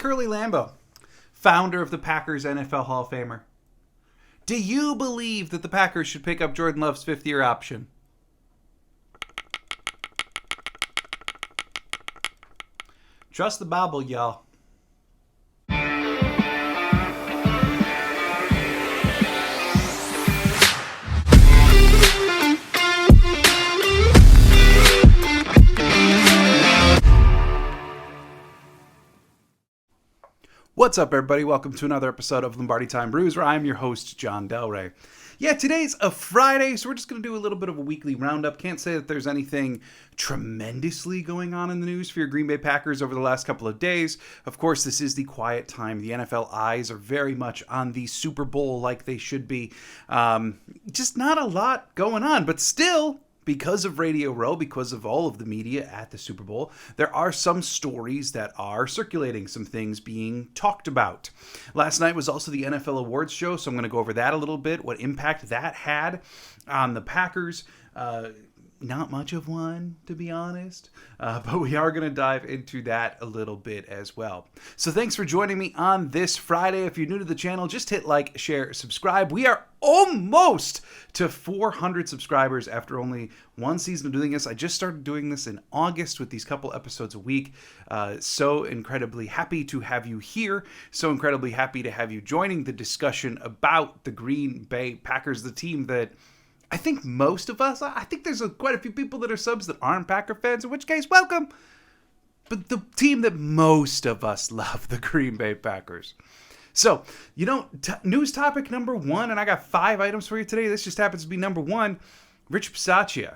Curly Lambeau, founder of the Packers NFL Hall of Famer. Do you believe that the Packers should pick up Jordan Love's fifth-year option? Trust the Bible, y'all. What's up, everybody? Welcome to another episode of Lombardi Time Brews, where I'm your host, John Delray. Yeah, today's a Friday, so we're just going to do a little bit of a weekly roundup. Can't say that there's anything tremendously going on in the news for your Green Bay Packers over the last couple of days. Of course, this is the quiet time. The NFL eyes are very much on the Super Bowl like they should be. Just not a lot going on, but still, because of Radio Row, because of all of the media at the Super Bowl, there are some stories that are circulating, some things being talked about. Last night was also the NFL Awards show, so I'm going to go over that a little bit, what impact that had on the Packers. Not much of one, to be honest, but we are going to dive into that a little bit as well. So thanks for joining me on this Friday. If you're new to the channel, just hit like, share, subscribe. We are almost to 400 subscribers after only one season of doing this. I just started doing this in August with these couple episodes a week. So incredibly happy to have you here. So incredibly happy to have you joining the discussion about the Green Bay Packers, the team that I think most of us, I think there's quite a few people that are subs that aren't Packer fans, in which case, welcome. But the team that most of us love, the Green Bay Packers. So, news topic number one, and I got 5 items for you today. This just happens to be number one, Rich Bisaccia.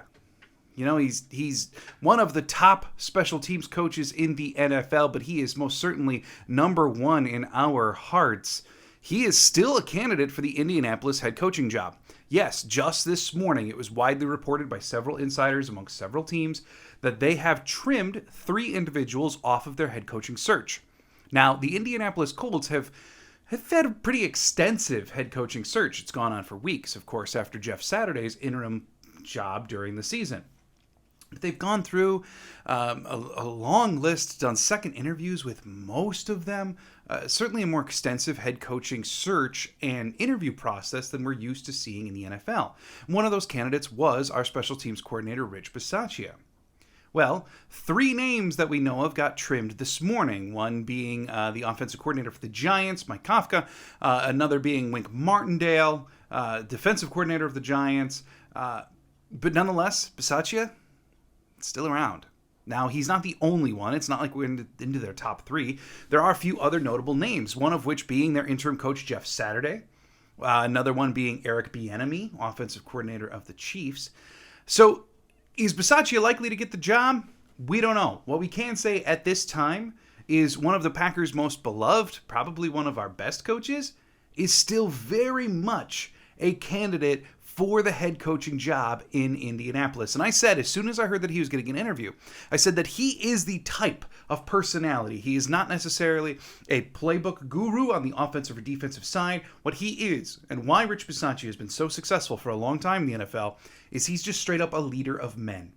He's one of the top special teams coaches in the NFL, but he is most certainly number one in our hearts. He is still a candidate for the Indianapolis head coaching job. Yes, just this morning, it was widely reported by several insiders amongst several teams that they have trimmed 3 individuals off of their head coaching search. Now, the Indianapolis Colts have had a pretty extensive head coaching search. It's gone on for weeks, of course, after Jeff Saturday's interim job during the season. They've gone through a long list, done second interviews with most of them. Certainly a more extensive head coaching search and interview process than we're used to seeing in the NFL. One of those candidates was our special teams coordinator, Rich Bisaccia. Well, 3 names that we know of got trimmed this morning, one being the offensive coordinator for the Giants, Mike Kafka, another being Wink Martindale, defensive coordinator of the Giants. But nonetheless, Bisaccia still around. Now, he's not the only one. It's not like we're into their top 3. There are a few other notable names, one of which being their interim coach, Jeff Saturday. Another one being Eric Bieniemy, offensive coordinator of the Chiefs. So, is Bisaccia likely to get the job? We don't know. What we can say at this time is one of the Packers' most beloved, probably one of our best coaches, is still very much a candidate for the head coaching job in Indianapolis. And I said, as soon as I heard that he was getting an interview, I said that he is the type of personality. He is not necessarily a playbook guru on the offensive or defensive side. What he is, and why Rich Bisaccia has been so successful for a long time in the NFL, is he's just straight up a leader of men.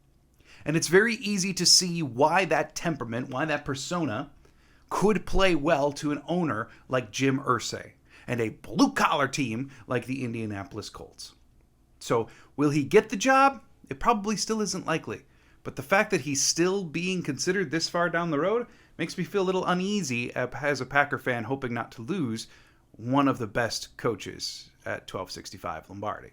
And it's very easy to see why that temperament, why that persona could play well to an owner like Jim Irsay and a blue-collar team like the Indianapolis Colts. So, will he get the job? It probably still isn't likely. But the fact that he's still being considered this far down the road makes me feel a little uneasy as a Packer fan hoping not to lose one of the best coaches at 1265 Lombardi.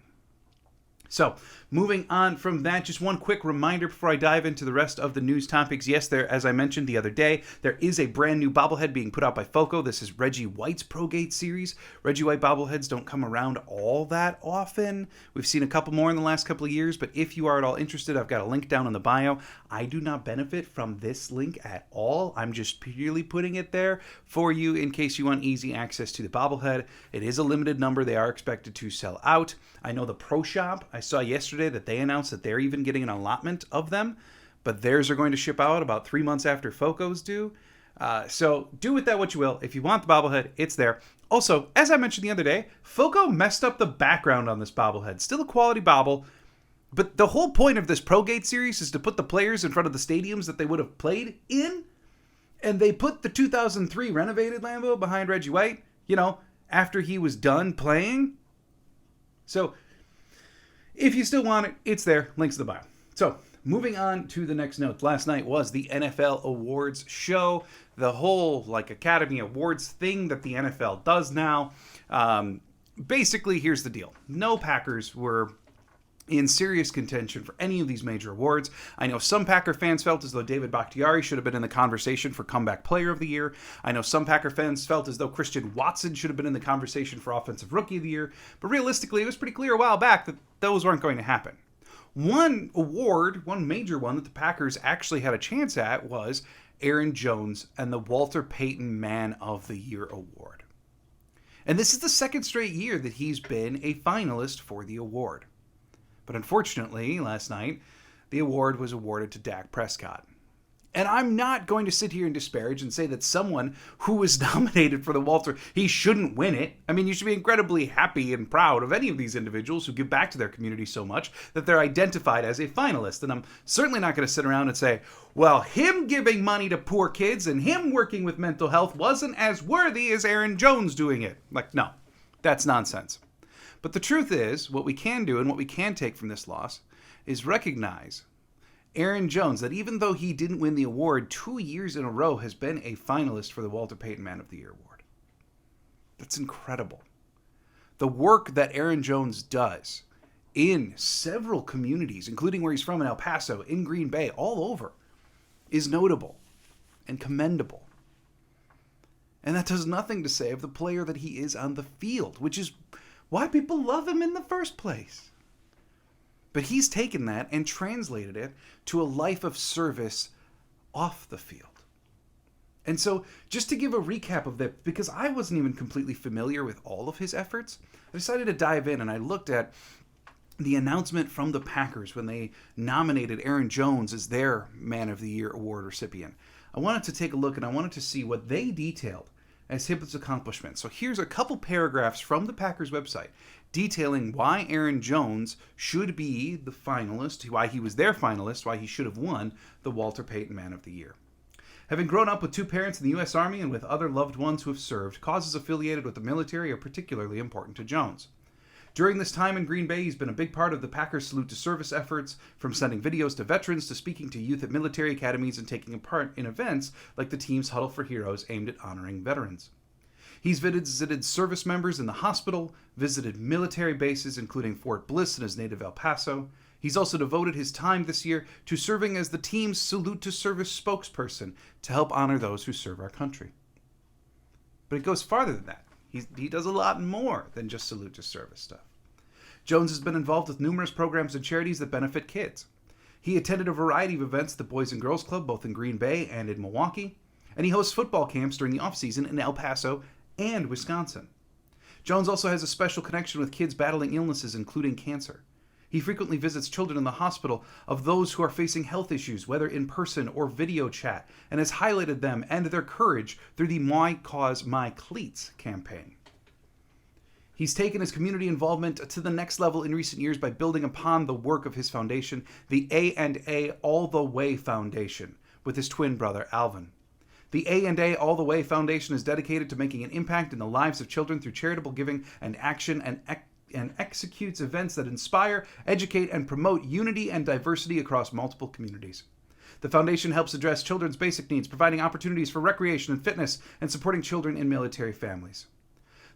So, moving on from that, just one quick reminder before I dive into the rest of the news topics. Yes, as I mentioned the other day, there is a brand new bobblehead being put out by Foco. This is Reggie White's Progate series. Reggie White bobbleheads don't come around all that often. We've seen a couple more in the last couple of years, but if you are at all interested, I've got a link down in the bio. I do not benefit from this link at all. I'm just purely putting it there for you in case you want easy access to the bobblehead. It is a limited number. They are expected to sell out. I know the Pro Shop, I saw yesterday that they announced that they're even getting an allotment of them, but theirs are going to ship out about 3 months after Foco's do. So do with that what you will. If you want the bobblehead, it's there. Also, as I mentioned the other day, Foco messed up the background on this bobblehead. Still a quality bobble, but the whole point of this Progate series is to put the players in front of the stadiums that they would have played in. And they put the 2003 renovated Lambo behind Reggie White, after he was done playing. So if you still want it, it's there. Links to the bio. So moving on to the next note. Last night was the NFL Awards show. The whole Academy Awards thing that the NFL does now. Basically, here's the deal. No Packers were in serious contention for any of these major awards. I know some Packer fans felt as though David Bakhtiari should have been in the conversation for Comeback Player of the Year. I know some Packer fans felt as though Christian Watson should have been in the conversation for Offensive Rookie of the Year. But realistically, it was pretty clear a while back that those weren't going to happen. One award, one major one that the Packers actually had a chance at was Aaron Jones and the Walter Payton Man of the Year award. And this is the second straight year that he's been a finalist for the award. But unfortunately, last night, the award was awarded to Dak Prescott. And I'm not going to sit here and disparage and say that someone who was nominated for the Walter, he shouldn't win it. I mean, you should be incredibly happy and proud of any of these individuals who give back to their community so much that they're identified as a finalist. And I'm certainly not going to sit around and say, well, him giving money to poor kids and him working with mental health wasn't as worthy as Aaron Jones doing it. No, that's nonsense. But the truth is, what we can do and what we can take from this loss is recognize Aaron Jones, that even though he didn't win the award, 2 years in a row has been a finalist for the Walter Payton Man of the Year award. That's incredible. The work that Aaron Jones does in several communities, including where he's from in El Paso, in Green Bay, all over, is notable and commendable. And that does nothing to say of the player that he is on the field, which is why people love him in the first place. But he's taken that and translated it to a life of service off the field. And so, just to give a recap of that, because I wasn't even completely familiar with all of his efforts, I decided to dive in and I looked at the announcement from the Packers when they nominated Aaron Jones as their Man of the Year award recipient. I wanted to take a look and I wanted to see what they detailed as his accomplishments. So here's a couple paragraphs from the Packers website detailing why Aaron Jones should be the finalist, why he was their finalist, why he should have won the Walter Payton Man of the Year. Having grown up with two parents in the U.S. Army and with other loved ones who have served, causes affiliated with the military are particularly important to Jones. During this time in Green Bay, he's been a big part of the Packers Salute to Service efforts, from sending videos to veterans to speaking to youth at military academies and taking part in events like the team's Huddle for Heroes aimed at honoring veterans. He's visited service members in the hospital, visited military bases including Fort Bliss in his native El Paso. He's also devoted his time this year to serving as the team's Salute to Service spokesperson to help honor those who serve our country. But it goes farther than that. He does a lot more than just Salute to Service stuff. Jones has been involved with numerous programs and charities that benefit kids. He attended a variety of events at the Boys and Girls Club, both in Green Bay and in Milwaukee, and he hosts football camps during the offseason in El Paso and Wisconsin. Jones also has a special connection with kids battling illnesses, including cancer. He frequently visits children in the hospital of those who are facing health issues, whether in person or video chat, and has highlighted them and their courage through the My Cause, My Cleats campaign. He's taken his community involvement to the next level in recent years by building upon the work of his foundation, the A&A All the Way Foundation, with his twin brother, Alvin. The A&A All the Way Foundation is dedicated to making an impact in the lives of children through charitable giving and action, and executes events that inspire, educate, and promote unity and diversity across multiple communities. The foundation helps address children's basic needs, providing opportunities for recreation and fitness, and supporting children in military families.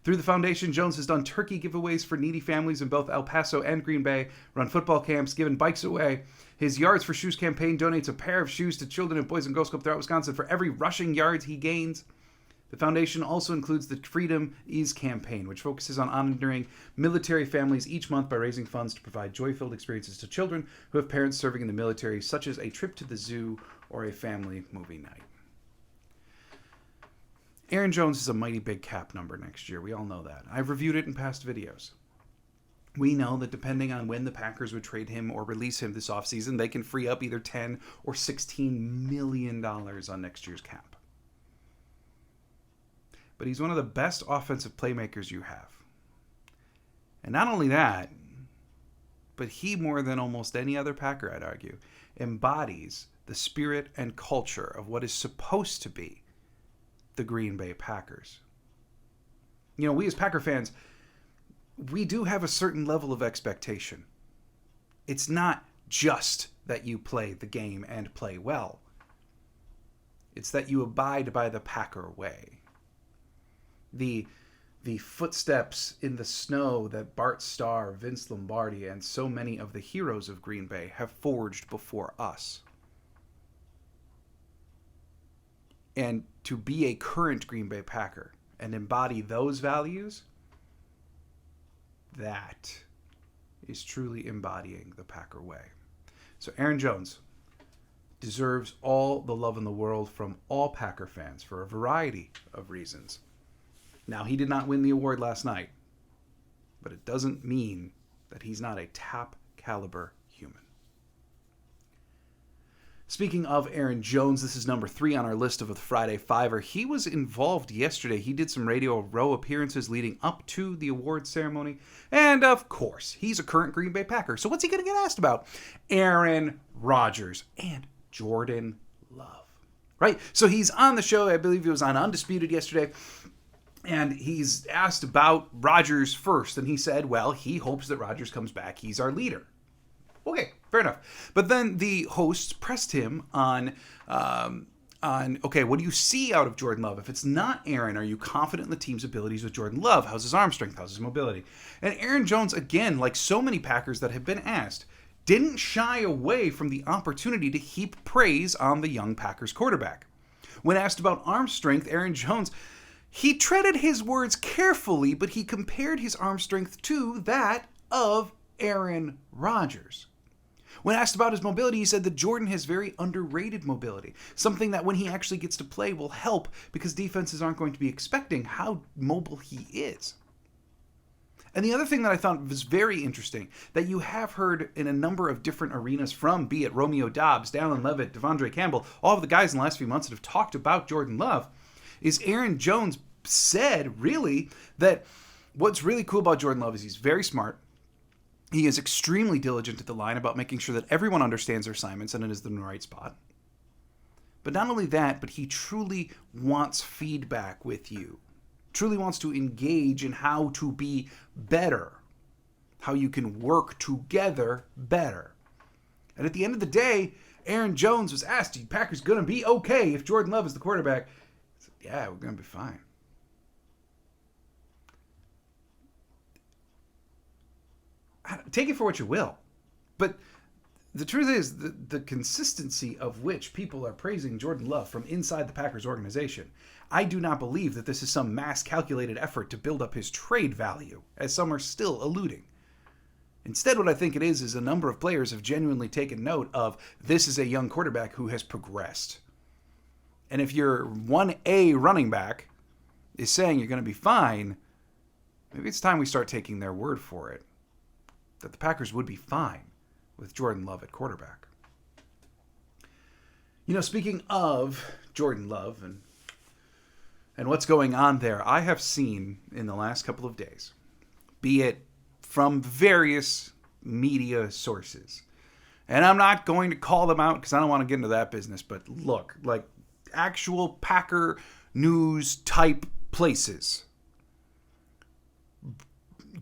Through the foundation, Jones has done turkey giveaways for needy families in both El Paso and Green Bay, run football camps, given bikes away. His Yards for Shoes campaign donates a pair of shoes to children at Boys and Girls Club throughout Wisconsin for every rushing yard he gains. The foundation also includes the Freedom Is campaign, which focuses on honoring military families each month by raising funds to provide joy-filled experiences to children who have parents serving in the military, such as a trip to the zoo or a family movie night. Aaron Jones is a mighty big cap number next year. We all know that. I've reviewed it in past videos. We know that depending on when the Packers would trade him or release him this offseason, they can free up either $10 or $16 million on next year's cap. But he's one of the best offensive playmakers you have. And not only that, but he, more than almost any other Packer, I'd argue, embodies the spirit and culture of what is supposed to be the Green Bay Packers. You know, we as Packer fans, we do have a certain level of expectation. It's not just that you play the game and play well. It's that you abide by the Packer way. The footsteps in the snow that Bart Starr, Vince Lombardi, and so many of the heroes of Green Bay have forged before us. And to be a current Green Bay Packer and embody those values, that is truly embodying the Packer way. So Aaron Jones deserves all the love in the world from all Packer fans for a variety of reasons. Now, he did not win the award last night, but it doesn't mean that he's not a top caliber human. Speaking of Aaron Jones, this is number 3 on our list of the Friday Fiver. He was involved yesterday. He did some Radio Row appearances leading up to the award ceremony. And of course, he's a current Green Bay Packer. So what's he going to get asked about? Aaron Rodgers and Jordan Love. Right? So he's on the show. I believe he was on Undisputed yesterday. And he's asked about Rodgers first. And he said, well, he hopes that Rodgers comes back. He's our leader. Okay, fair enough. But then the hosts pressed him on, okay, what do you see out of Jordan Love? If it's not Aaron, are you confident in the team's abilities with Jordan Love? How's his arm strength? How's his mobility? And Aaron Jones, again, like so many Packers that have been asked, didn't shy away from the opportunity to heap praise on the young Packers quarterback. When asked about arm strength, Aaron Jones, he treaded his words carefully, but he compared his arm strength to that of Aaron Rodgers. When asked about his mobility, he said that Jordan has very underrated mobility, something that when he actually gets to play will help because defenses aren't going to be expecting how mobile he is. And the other thing that I thought was very interesting, that you have heard in a number of different arenas from, be it Romeo Doubs, Dallin Levitt, Devondre Campbell, all of the guys in the last few months that have talked about Jordan Love, is Aaron Jones said, really, that what's really cool about Jordan Love is he's very smart. He is extremely diligent at the line about making sure that everyone understands their assignments and it is in the right spot. But not only that, but he truly wants feedback with you. Truly wants to engage in how to be better. How you can work together better. And at the end of the day, Aaron Jones was asked, are you Packers going to be okay if Jordan Love is the quarterback? He said, yeah, we're going to be fine. Take it for what you will. But the truth is, the consistency of which people are praising Jordan Love from inside the Packers organization, I do not believe that this is some mass calculated effort to build up his trade value, as some are still alluding. Instead, what I think it is a number of players have genuinely taken note of this is a young quarterback who has progressed. And if your 1A running back is saying you're going to be fine, maybe it's time we start taking their word for it. That the Packers would be fine with Jordan Love at quarterback. You know, speaking of Jordan Love and what's going on there, I have seen in the last couple of days, be it from various media sources, and I'm not going to call them out because I don't want to get into that business, but look, like actual Packer news type places,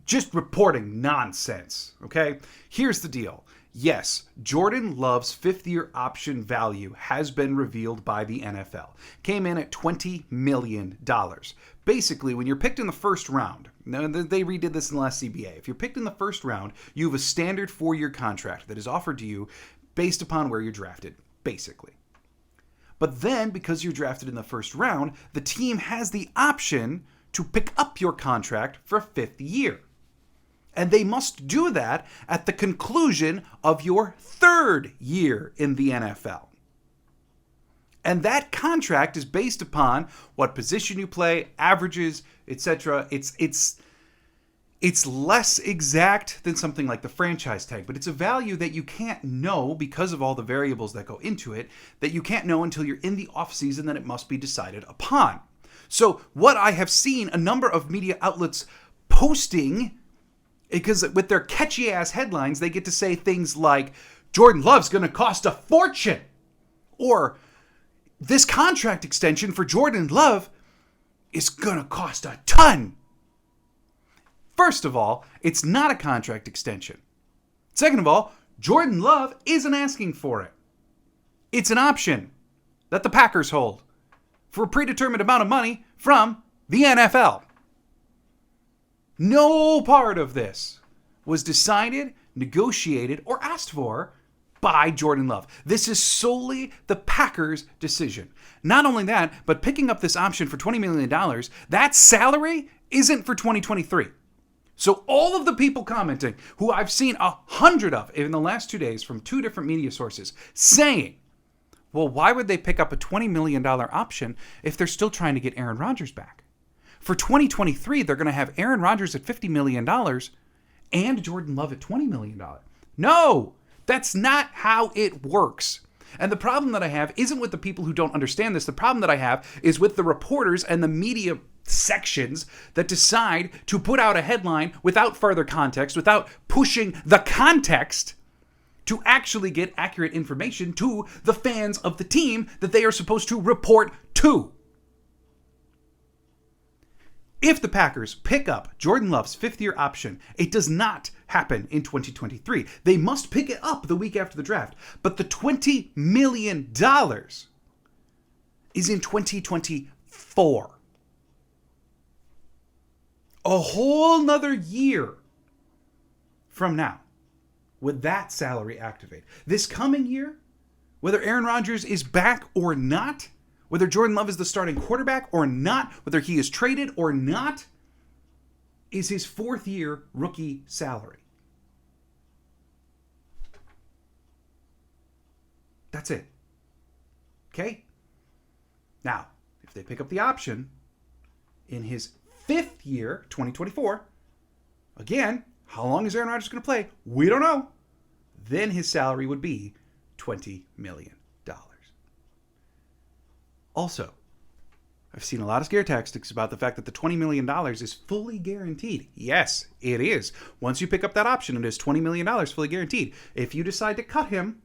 just reporting nonsense, okay? Here's the deal. Yes, Jordan Love's fifth-year option value has been revealed by the NFL. Came in at $20 million. Basically, when you're picked in the first round, now they redid this in the last CBA. If you're picked in the first round, you have a standard 4-year contract that is offered to you based upon where you're drafted, basically. But then, because you're drafted in the first round, the team has the option to pick up your contract for a 5th year. And they must do that at the conclusion of your 3rd year in the NFL. And that contract is based upon what position you play, averages, etc. It's less exact than something like the franchise tag, but it's a value that you can't know because of all the variables that go into it, that you can't know until you're in the offseason, that it must be decided upon. So what I have seen a number of media outlets posting, because with their catchy ass headlines, they get to say things like, Jordan Love's going to cost a fortune. Or this contract extension for Jordan Love is going to cost a ton. First of all, it's not a contract extension. Second of all, Jordan Love isn't asking for it. It's an option that the Packers hold for a predetermined amount of money from the NFL. No part of this was decided, negotiated, or asked for by Jordan Love. This is solely the Packers' decision. Not only that, but picking up this option for $20 million, that salary isn't for 2023. So all of the people commenting, who I've seen 100 of in the last 2 days from 2 different media sources, saying, well, why would they pick up a $20 million option if they're still trying to get Aaron Rodgers back? For 2023, they're going to have Aaron Rodgers at $50 million and Jordan Love at $20 million. No, that's not how it works. And the problem that I have isn't with the people who don't understand this. The problem that I have is with the reporters and the media sections that decide to put out a headline without further context, without pushing the context to actually get accurate information to the fans of the team that they are supposed to report to. If the Packers pick up Jordan Love's 5th-year option, it does not happen in 2023. They must pick it up the week after the draft. But the $20 million is in 2024. A whole nother year from now would that salary activate. This coming year, whether Aaron Rodgers is back or not, whether Jordan Love is the starting quarterback or not, whether he is traded or not, is his 4th-year rookie salary. That's it. Okay? Now, if they pick up the option in his 5th year, 2024, again, how long is Aaron Rodgers going to play? We don't know. Then his salary would be $20 million. Also, I've seen a lot of scare tactics about the fact that the $20 million is fully guaranteed. Yes, it is. Once you pick up that option, it is $20 million fully guaranteed. If you decide to cut him,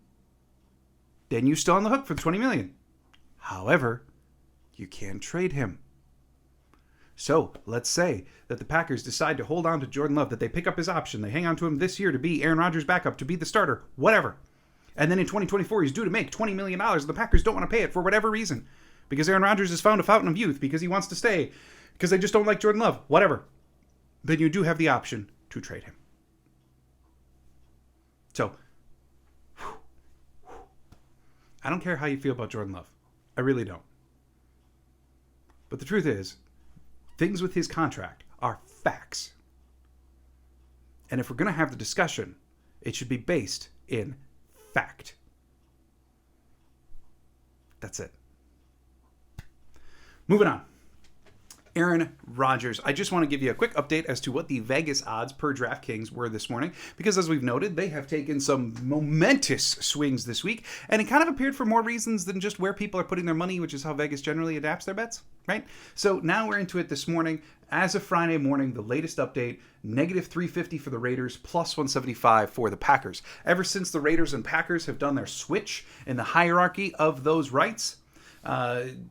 then you're still on the hook for the $20 million. However, you can trade him. So let's say that the Packers decide to hold on to Jordan Love, that they pick up his option, they hang on to him this year to be Aaron Rodgers' backup, to be the starter, whatever. And then in 2024, he's due to make $20 million, and the Packers don't want to pay it for whatever reason. Because Aaron Rodgers has found a fountain of youth, because he wants to stay, because they just don't like Jordan Love, whatever. Then you do have the option to trade him. So, I don't care how you feel about Jordan Love. I really don't. But the truth is, things with his contract are facts. And if we're going to have the discussion, it should be based in fact. That's it. Moving on. Aaron Rodgers. I just want to give you a quick update as to what the Vegas odds per DraftKings were this morning, because as we've noted, they have taken some momentous swings this week, and it kind of appeared for more reasons than just where people are putting their money, which is how Vegas generally adapts their bets, right? So now we're into it this morning. As of Friday morning, the latest update, negative 350 for the Raiders, plus 175 for the Packers. Ever since the Raiders and Packers have done their switch in the hierarchy of those rights,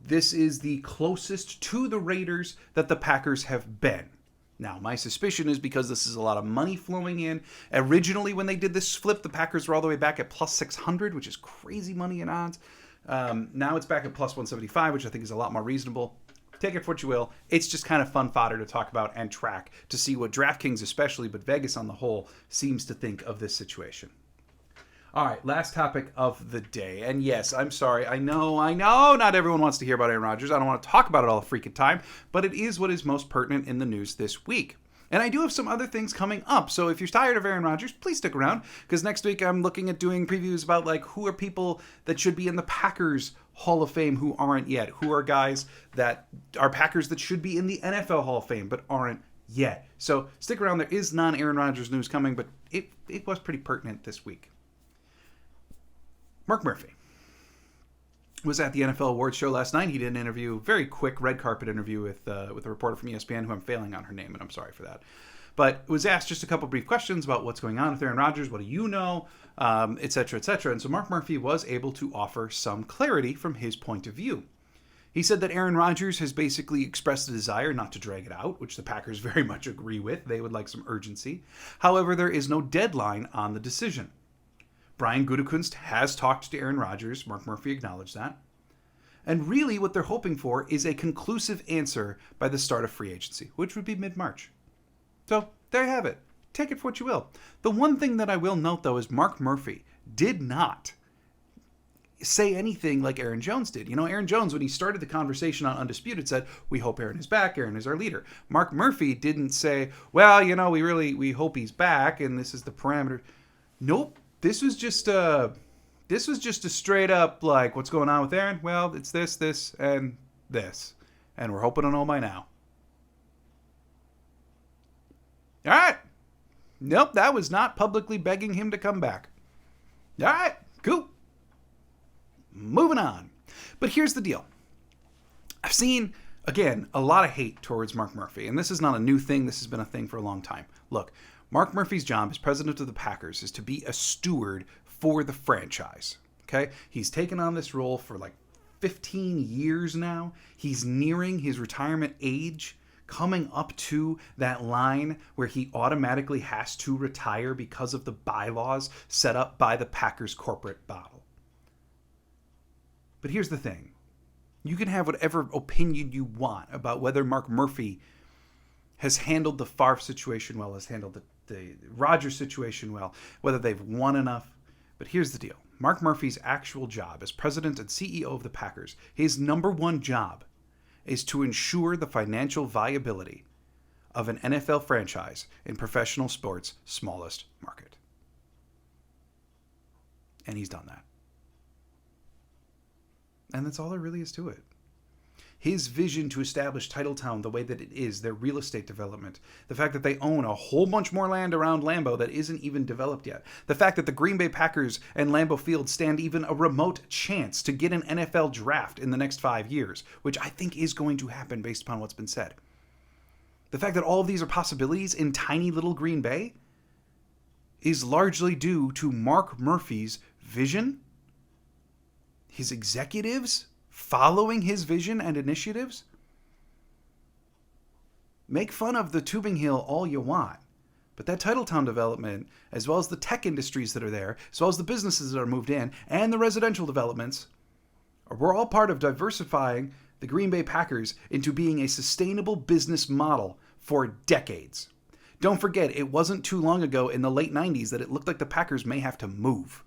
this is the closest to the Raiders that the Packers have been. Now, my suspicion is because this is a lot of money flowing in. Originally, when they did this flip, the Packers were all the way back at plus 600, which is crazy money in odds. Now it's back at plus 175, which I think is a lot more reasonable. Take it for what you will. It's just kind of fun fodder to talk about and track to see what DraftKings especially, but Vegas on the whole, seems to think of this situation. All right, last topic of the day. And yes, I'm sorry. I know, not everyone wants to hear about Aaron Rodgers. I don't want to talk about it all the freaking time, but it is what is most pertinent in the news this week. And I do have some other things coming up. So if you're tired of Aaron Rodgers, please stick around, because next week I'm looking at doing previews about like who are people that should be in the Packers Hall of Fame who aren't yet. Who are guys that are Packers that should be in the NFL Hall of Fame but aren't yet. So stick around. There is non-Aaron Rodgers news coming, but it was pretty pertinent this week. Mark Murphy was at the NFL Awards show last night. He did an interview, very quick red carpet interview with a reporter from ESPN, who I'm failing on her name, and I'm sorry for that. but was asked just a couple brief questions about what's going on with Aaron Rodgers. What do you know? Et cetera, et cetera. And so Mark Murphy was able to offer some clarity from his point of view. He said that Aaron Rodgers has basically expressed a desire not to drag it out, which the Packers very much agree with. They would like some urgency. However, there is no deadline on the decision. Brian Gutekunst has talked to Aaron Rodgers. Mark Murphy acknowledged that. And really what they're hoping for is a conclusive answer by the start of free agency, which would be mid-March. So there you have it. Take it for what you will. The one thing that I will note, though, is Mark Murphy did not say anything like Aaron Jones did. You know, Aaron Jones, when he started the conversation on Undisputed, said, we hope Aaron is back. Aaron is our leader. Mark Murphy didn't say, well, you know, we hope he's back, and this is the parameter. Nope. This was just a straight up, like, what's going on with Aaron? Well, it's this, and this. And we're hoping to know by now. All right. Nope, that was not publicly begging him to come back. All right, cool. Moving on. But here's the deal. I've seen, again, a lot of hate towards Mark Murphy. And this is not a new thing. This has been a thing for a long time. Look, Mark Murphy's job as president of the Packers is to be a steward for the franchise. Okay? He's taken on this role for like 15 years now. He's nearing his retirement age, coming up to that line where he automatically has to retire because of the bylaws set up by the Packers corporate body. But here's the thing. You can have whatever opinion you want about whether Mark Murphy has handled the Favre situation well, has handled the Rodgers situation well, whether they've won enough. But here's the deal. Mark Murphy's actual job as president and CEO of the Packers, his number one job is to ensure the financial viability of an NFL franchise in professional sports' smallest market. And he's done that. And that's all there really is to it. His vision to establish Titletown the way that it is, their real estate development, the fact that they own a whole bunch more land around Lambeau that isn't even developed yet, the fact that the Green Bay Packers and Lambeau Field stand even a remote chance to get an NFL draft in the next 5 years, which I think is going to happen based upon what's been said. The fact that all of these are possibilities in tiny little Green Bay is largely due to Mark Murphy's vision, his executives following his vision and initiatives. Make fun of the Tubing Hill all you want, but that Titletown development, as well as the tech industries that are there, as well as the businesses that are moved in, and the residential developments, we're all part of diversifying the Green Bay Packers into being a sustainable business model for decades. Don't forget, it wasn't too long ago in the late 90s that it looked like the Packers may have to move.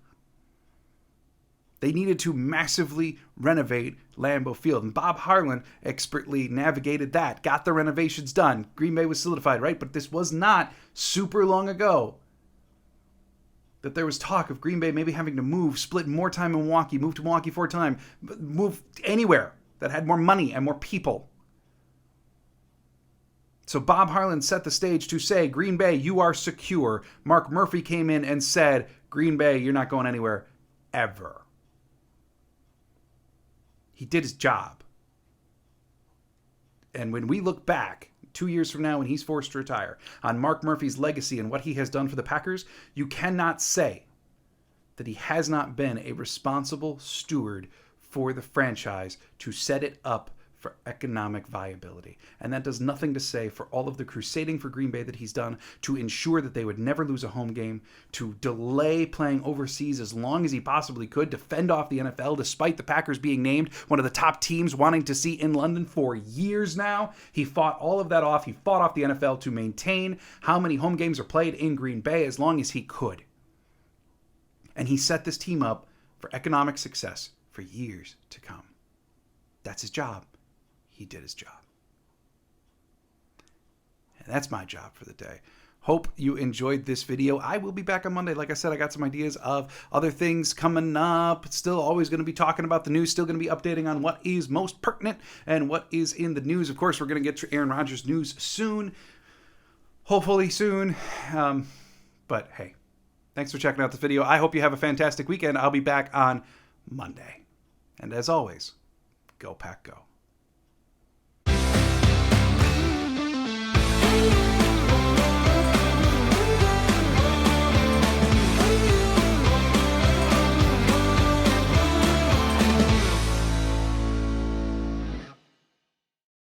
They needed to massively renovate Lambeau Field. And Bob Harlan expertly navigated that, got the renovations done. Green Bay was solidified, right? But this was not super long ago that there was talk of Green Bay maybe having to move, split more time in Milwaukee, move to Milwaukee 4 times, move anywhere that had more money and more people. So Bob Harlan set the stage to say, Green Bay, you are secure. Mark Murphy came in and said, Green Bay, you're not going anywhere ever. He did his job. And when we look back 2 years from now when he's forced to retire on Mark Murphy's legacy and what he has done for the Packers, you cannot say that he has not been a responsible steward for the franchise to set it up for economic viability. And that does nothing to say for all of the crusading for Green Bay that he's done to ensure that they would never lose a home game, to delay playing overseas as long as he possibly could, to fend off the NFL despite the Packers being named one of the top teams wanting to see in London for years now. He fought all of that off. He fought off the NFL to maintain how many home games are played in Green Bay as long as he could. And he set this team up for economic success for years to come. That's his job. He did his job. And that's my job for the day. Hope you enjoyed this video. I will be back on Monday. Like I said, I got some ideas of other things coming up. Still always going to be talking about the news. Still going to be updating on what is most pertinent and what is in the news. Of course, we're going to get to Aaron Rodgers news soon. Hopefully soon. But hey, thanks for checking out this video. I hope you have a fantastic weekend. I'll be back on Monday. And as always, go Pack Go.